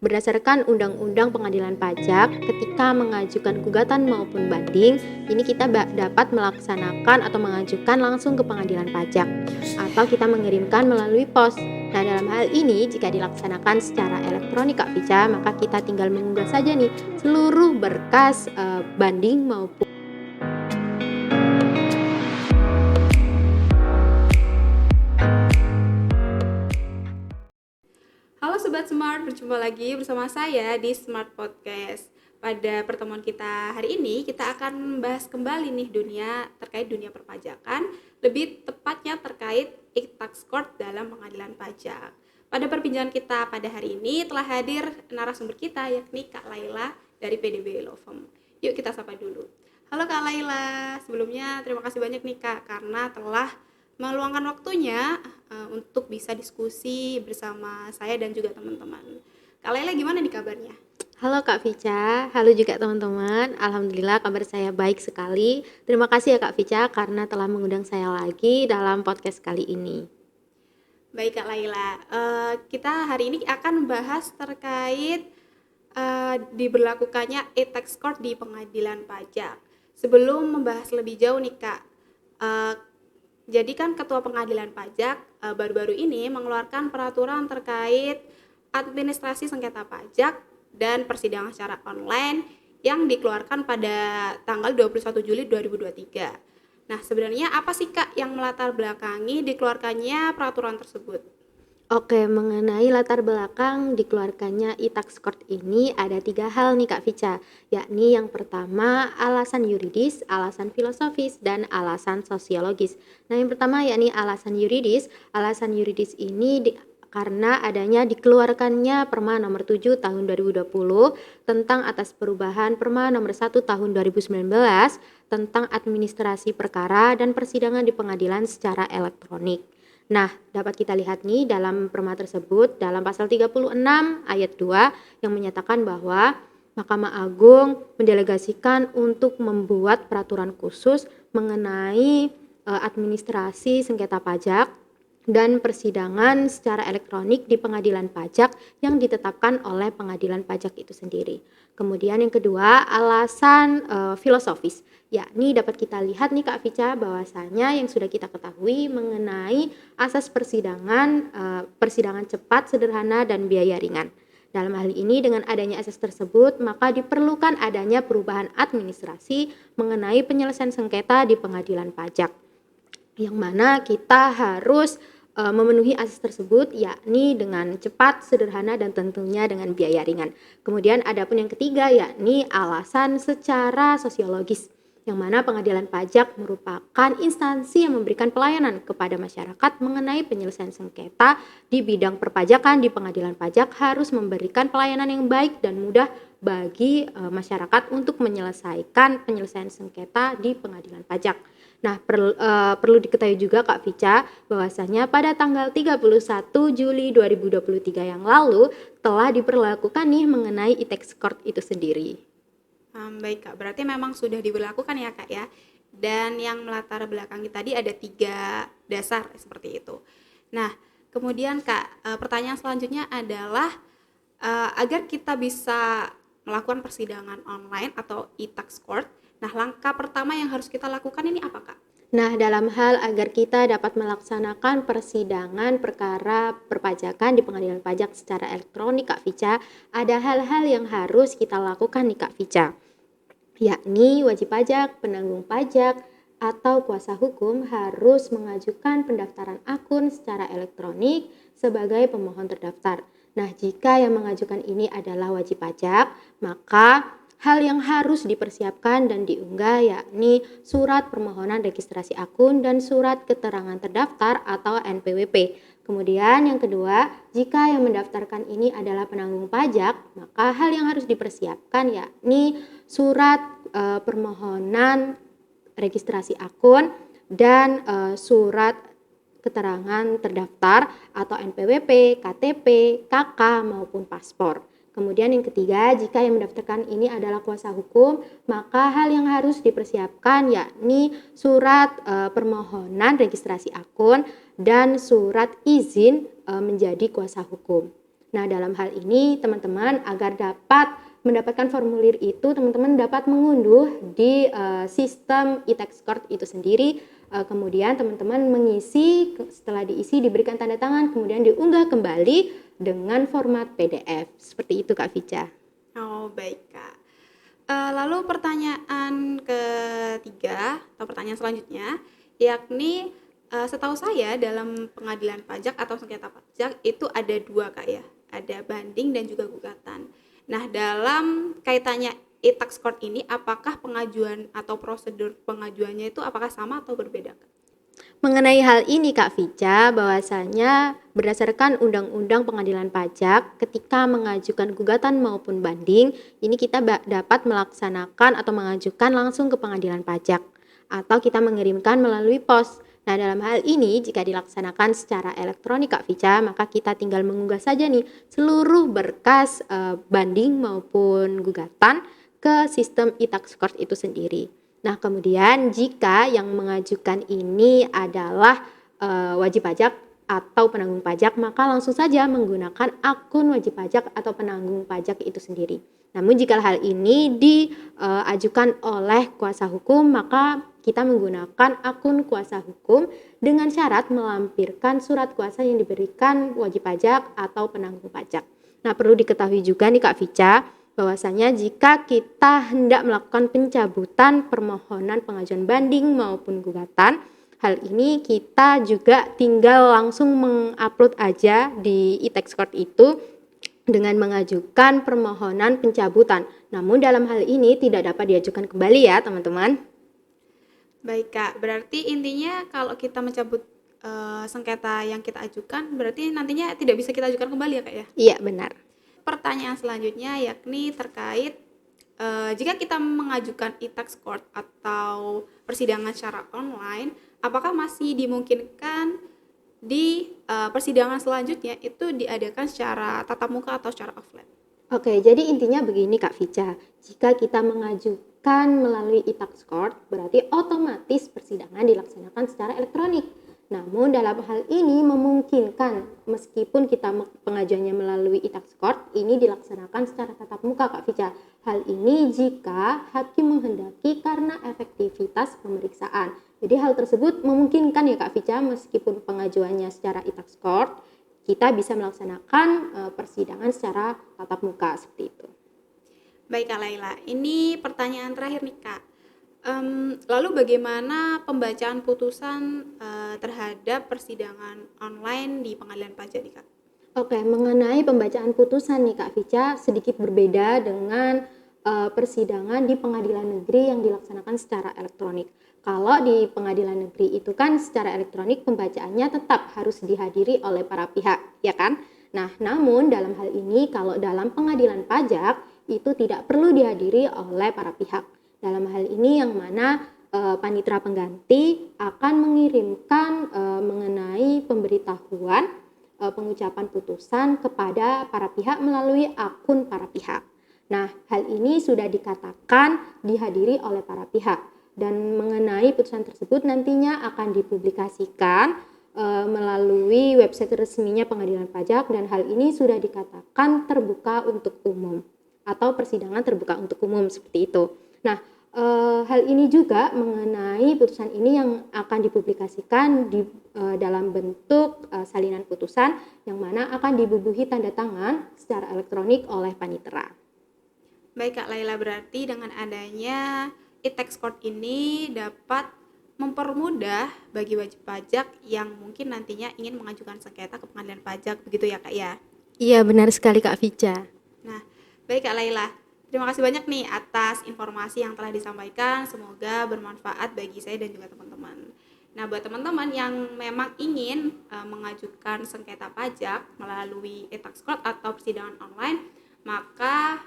Berdasarkan Undang-Undang Pengadilan Pajak, ketika mengajukan gugatan maupun banding, ini kita dapat melaksanakan atau mengajukan langsung ke pengadilan pajak atau kita mengirimkan melalui pos. Nah, dalam hal ini jika dilaksanakan secara elektronik Kak Vica, maka kita tinggal mengunggah saja nih seluruh berkas banding maupun. Halo Sobat Smart, berjumpa lagi bersama saya di Smart Podcast. Pada pertemuan kita hari ini, kita akan membahas kembali nih terkait dunia perpajakan, lebih tepatnya terkait e-tax court dalam pengadilan pajak. Pada perbincangan kita pada hari ini telah hadir narasumber kita yakni Kak Laila dari PDB Law Firm. Yuk kita sapa dulu. Halo Kak Laila, sebelumnya terima kasih banyak nih Kak karena telah meluangkan waktunya untuk bisa diskusi bersama saya dan juga teman-teman. Kak Laila gimana nih kabarnya? Halo Kak Vica, halo juga teman-teman. Alhamdulillah kabar saya baik sekali. Terima kasih ya Kak Vica karena telah mengundang saya lagi dalam podcast kali ini. Baik Kak Laila, kita hari ini akan membahas terkait diberlakukannya e-tax court di pengadilan pajak. Sebelum membahas lebih jauh nih Kak, jadi kan Ketua Pengadilan Pajak baru-baru ini mengeluarkan peraturan terkait administrasi sengketa pajak dan persidangan secara online yang dikeluarkan pada tanggal 21 Juli 2023. Nah, sebenarnya apa sih Kak yang melatar belakangi dikeluarkannya peraturan tersebut? Oke, mengenai latar belakang dikeluarkannya e-tax court ini ada 3 hal nih Kak Vica, yakni yang pertama alasan yuridis, alasan filosofis, dan alasan sosiologis. Nah, yang pertama yakni alasan yuridis ini karena adanya dikeluarkannya Perma nomor 7 tahun 2020 tentang atas perubahan Perma nomor 1 tahun 2019 tentang administrasi perkara dan persidangan di pengadilan secara elektronik. Nah, dapat kita lihat nih dalam perma tersebut dalam pasal 36 ayat 2 yang menyatakan bahwa Mahkamah Agung mendelegasikan untuk membuat peraturan khusus mengenai administrasi sengketa pajak dan persidangan secara elektronik di pengadilan pajak yang ditetapkan oleh pengadilan pajak itu sendiri. Kemudian yang kedua, alasan filosofis, yakni dapat kita lihat nih Kak Vica bahwasanya yang sudah kita ketahui mengenai asas persidangan cepat, sederhana, dan biaya ringan. Dalam hal ini dengan adanya asas tersebut maka diperlukan adanya perubahan administrasi mengenai penyelesaian sengketa di pengadilan pajak, yang mana kita harus memenuhi asas tersebut yakni dengan cepat, sederhana, dan tentunya dengan biaya ringan. Kemudian ada pun yang ketiga yakni alasan secara sosiologis, yang mana pengadilan pajak merupakan instansi yang memberikan pelayanan kepada masyarakat mengenai penyelesaian sengketa di bidang perpajakan. Di pengadilan pajak harus memberikan pelayanan yang baik dan mudah bagi masyarakat untuk menyelesaikan penyelesaian sengketa di pengadilan pajak. Nah, perlu diketahui juga Kak Vica bahwasanya pada tanggal 31 Juli 2023 yang lalu telah diberlakukan nih mengenai e-tax court itu sendiri. Baik Kak, berarti memang sudah diberlakukan ya Kak ya. Dan yang melatar belakangi tadi ada 3 dasar seperti itu. Nah, kemudian Kak, pertanyaan selanjutnya adalah agar kita bisa melakukan persidangan online atau e-tax court. Nah, langkah pertama yang harus kita lakukan ini apa Kak? Nah, dalam hal agar kita dapat melaksanakan persidangan perkara perpajakan di pengadilan pajak secara elektronik Kak Vica, ada hal-hal yang harus kita lakukan nih Kak Vica, yakni wajib pajak, penanggung pajak, atau kuasa hukum harus mengajukan pendaftaran akun secara elektronik sebagai pemohon terdaftar. Nah, jika yang mengajukan ini adalah wajib pajak, maka hal yang harus dipersiapkan dan diunggah yakni surat permohonan registrasi akun dan surat keterangan terdaftar atau NPWP. Kemudian yang kedua, jika yang mendaftarkan ini adalah penanggung pajak, maka hal yang harus dipersiapkan yakni surat permohonan registrasi akun dan surat keterangan terdaftar atau NPWP, KTP, KK maupun paspor. Kemudian yang ketiga, jika yang mendaftarkan ini adalah kuasa hukum, maka hal yang harus dipersiapkan yakni surat permohonan registrasi akun dan surat izin menjadi kuasa hukum. Nah, dalam hal ini teman-teman agar dapat mendapatkan formulir itu, teman-teman dapat mengunduh di sistem e-tax court itu sendiri. Kemudian teman-teman mengisi, setelah diisi diberikan tanda tangan, kemudian diunggah kembali dengan format PDF. Seperti itu Kak Vica. Oh, baik, Kak. Lalu pertanyaan ketiga atau pertanyaan selanjutnya, yakni setahu saya dalam pengadilan pajak atau sengketa pajak itu ada dua, Kak, ya. Ada banding dan juga gugatan. Nah, dalam kaitannya e-tax court ini, apakah pengajuan atau prosedur pengajuannya itu apakah sama atau berbeda, Kak? Mengenai hal ini Kak Vica, bahwasanya berdasarkan Undang-Undang Pengadilan Pajak, ketika mengajukan gugatan maupun banding, ini kita dapat melaksanakan atau mengajukan langsung ke pengadilan pajak atau kita mengirimkan melalui pos. Nah, dalam hal ini jika dilaksanakan secara elektronik Kak Vica, maka kita tinggal mengunggah saja nih seluruh berkas banding maupun gugatan ke sistem e-tax court itu sendiri. Nah, kemudian jika yang mengajukan ini adalah wajib pajak atau penanggung pajak, maka langsung saja menggunakan akun wajib pajak atau penanggung pajak itu sendiri. Namun jika hal ini diajukan oleh kuasa hukum, maka kita menggunakan akun kuasa hukum dengan syarat melampirkan surat kuasa yang diberikan wajib pajak atau penanggung pajak. Nah, perlu diketahui juga nih Kak Vica, bahwasanya jika kita hendak melakukan pencabutan permohonan pengajuan banding maupun gugatan, hal ini kita juga tinggal langsung mengupload aja di e-tax court itu dengan mengajukan permohonan pencabutan. Namun dalam hal ini tidak dapat diajukan kembali ya teman-teman. Baik, Kak. Berarti intinya kalau kita mencabut sengketa yang kita ajukan, berarti nantinya tidak bisa kita ajukan kembali ya, Kak, ya? Iya benar. Pertanyaan selanjutnya yakni terkait jika kita mengajukan e-tax court atau persidangan secara online, apakah masih dimungkinkan di persidangan selanjutnya itu diadakan secara tatap muka atau secara offline? Oke, jadi intinya begini Kak Vica, jika kita mengajukan melalui e-tax court, berarti otomatis persidangan dilaksanakan secara elektronik. Namun dalam hal ini memungkinkan meskipun kita pengajuannya melalui e-tax court, ini dilaksanakan secara tatap muka Kak Vica. Hal ini jika hakim menghendaki karena efektivitas pemeriksaan. Jadi hal tersebut memungkinkan ya Kak Vica, meskipun pengajuannya secara e-tax court, kita bisa melaksanakan persidangan secara tatap muka seperti itu. Baik, Kak Laila. Ini pertanyaan terakhir nih, Kak. Lalu bagaimana pembacaan putusan terhadap persidangan online di pengadilan pajak nih, Kak? Oke, mengenai pembacaan putusan nih Kak Vica, sedikit berbeda dengan persidangan di pengadilan negeri yang dilaksanakan secara elektronik. Kalau di pengadilan negeri itu kan secara elektronik pembacaannya tetap harus dihadiri oleh para pihak, ya kan? Nah, namun dalam hal ini kalau dalam pengadilan pajak itu tidak perlu dihadiri oleh para pihak. Dalam hal ini yang mana panitera pengganti akan mengirimkan mengenai pemberitahuan pengucapan putusan kepada para pihak melalui akun para pihak. Nah, hal ini sudah dikatakan dihadiri oleh para pihak dan mengenai putusan tersebut nantinya akan dipublikasikan melalui website resminya pengadilan pajak dan hal ini sudah dikatakan terbuka untuk umum atau persidangan terbuka untuk umum seperti itu. Nah, hal ini juga mengenai putusan ini yang akan dipublikasikan di dalam bentuk salinan putusan yang mana akan dibubuhi tanda tangan secara elektronik oleh panitera. Baik, Kak Laila, berarti dengan adanya e-tax court ini dapat mempermudah bagi wajib pajak yang mungkin nantinya ingin mengajukan sengketa ke pengadilan pajak, begitu ya, Kak, ya? Iya, benar sekali Kak Vica. Nah, baik, Kak Laila. Terima kasih banyak nih atas informasi yang telah disampaikan. Semoga bermanfaat bagi saya dan juga teman-teman. Nah, buat teman-teman yang memang ingin mengajukan sengketa pajak melalui e-tax court atau persidangan online, maka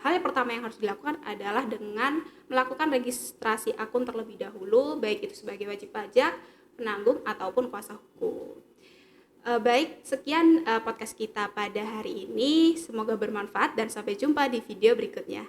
hal yang pertama yang harus dilakukan adalah dengan melakukan registrasi akun terlebih dahulu, baik itu sebagai wajib pajak, penanggung, ataupun kuasa hukum. Baik, sekian podcast kita pada hari ini. Semoga bermanfaat dan sampai jumpa di video berikutnya.